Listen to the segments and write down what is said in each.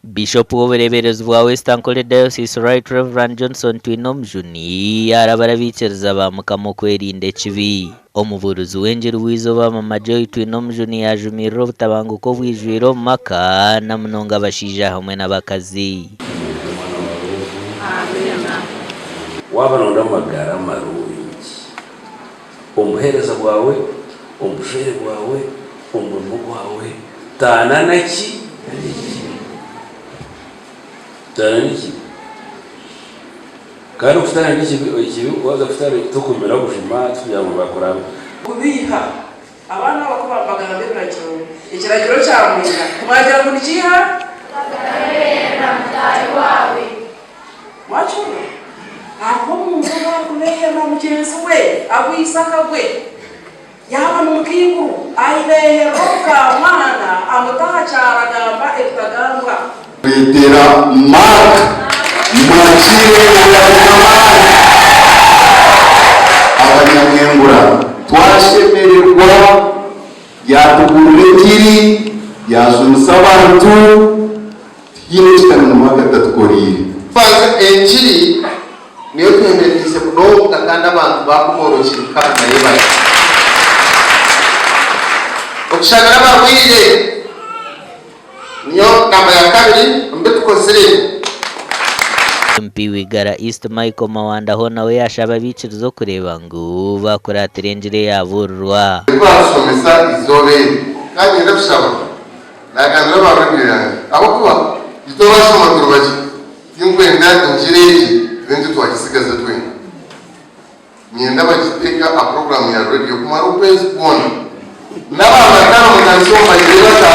Biishopu w'ubureberezi bwa Western Diocese Right Reverend Johnson Twinomujuni yaarabura abaikiriza baamukamu okwerinda ekibi. Omuburuzi w'enjiri w'izooba Mama Joy Twinomujuni yajumirira obutabanguko obwijwire omu maka na munonga abashaija hamwe n'abakazi. Wabalonda amagara marungi omuheereza bwawe omushwere bwawe omurimo gwawe taana naki kandi okutana n'ikibi waza kutana tukumira bushima tukugira ngo bakurabe kubiha abana bakubambagana b'ibiragiro ikiragiro cya mwina mwagira ngo nikiha na mutari wawe wacura aho mumva kunehema mugenzi we agwisaka gwe yaba mukikuru aineheroka mwana amutaha cyaragamba ekutagamba Petera Mark Mwachire Mwanyamari abanyamwengura twashemererwa yatugurira kiri yazunisa abantu yino kitana mu mwaka tukoriye faza enjiri niyo twembereze kuno kandi abantu bakumorokira kana yebara okushagara barwire niyo namba ya kabiri mbe tukozire. MP w'Igara East Michael Mawanda ho nawe yashaba abikiriza kureba ngo bakuratira enjiri yaburwa Twasomesa izobere kandi ndabishaba naganira barwire abo kuba itobashoma turubaje tinkwenda injiri zentu twakisigaza twene nyenda bagiteka a program ya radio kumara ukwezi kubona n'abantu mutanzoma yibata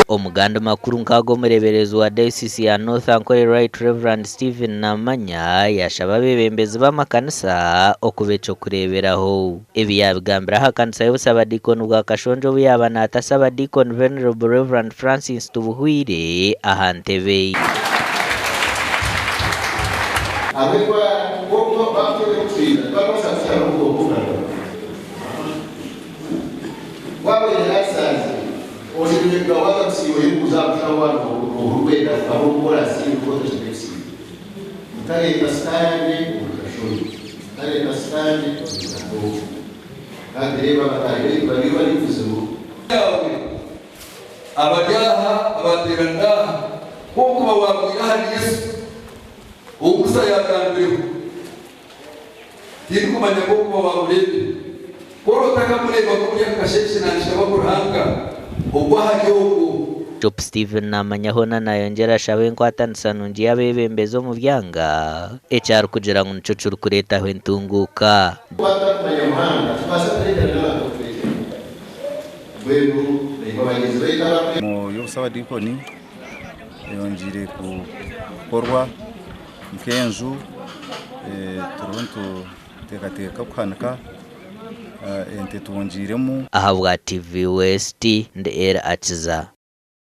omuganda makuru nkago mureberezi wa Diocese ya North Ankole Right Reverend Stephen Namanya yashaba abebembezi b'amakanisa okubeco kureberaho ebi yabigambira hakanisa yose abadikoni bwa Kashonjo buyaba natasa abadikoni Venerable Reverend Francis Tubuhwire ahantebe abekwa boko bakere kutwira bakosa cyaro boko wabo yarasanze oshibye gawaza siwe kuzamshawa uruwenda abo gukora si ukoze cyose mutare tasitani ukashoni tare tasitani ukashoni kandi reba batari bari kuzuba abajyaha abaterana kuko babwira hari Yesu ubusa yagambiwe tiri kumanya kuko babulebe koro takamureba kuri akasheshe nanisha bakuranga Biishopu Stephen Namanya hona nayongera ashabe nkwatanisa nungi y'abebembezo mu byanga ecyari kugira ngo nico kuretaho entunguka mu yosaba dikoni yongire kukorwa nkenzu turuntu tekateka kwanika ente tuwonjiremu aha bwa TV West ndi era akiza.